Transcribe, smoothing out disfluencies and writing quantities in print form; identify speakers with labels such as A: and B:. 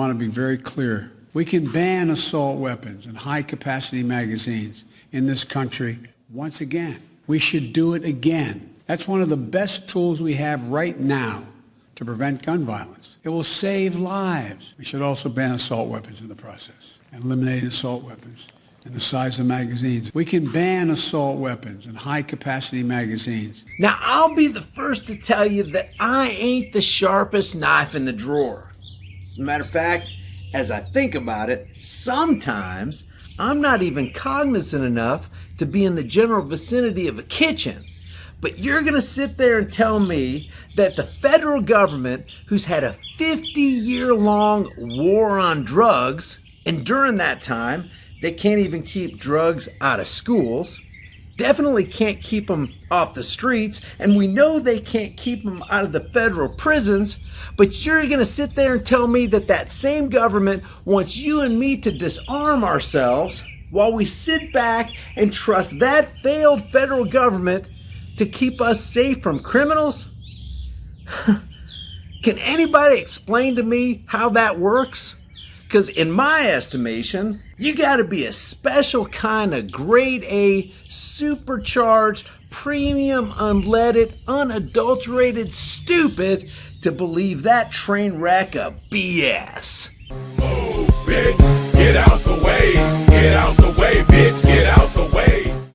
A: want to be very clear. We can ban assault weapons and high-capacity magazines in this country once again. We should do it again. That's one of the best tools we have right now to prevent gun violence. It will save lives. We should also ban assault weapons in the process, and eliminate assault weapons and the size of magazines. We can ban assault weapons and high-capacity magazines.
B: Now, I'll be the first to tell you that I ain't the sharpest knife in the drawer. As a matter of fact, as I think about it, sometimes I'm not even cognizant enough to be in the general vicinity of a kitchen. But you're going to sit there and tell me that the federal government, who's had a 50-year-long war on drugs, and during that time, they can't even keep drugs out of schools, definitely can't keep them off the streets, and we know they can't keep them out of the federal prisons, but you're going to sit there and tell me that that same government wants you and me to disarm ourselves while we sit back and trust that failed federal government to keep us safe from criminals? Can anybody explain to me how that works? Because in my estimation, you got to be a special kind of grade A, supercharged, premium, unleaded, unadulterated stupid to believe that train wreck of BS.
C: Move, bitch, get out the way, bitch, get out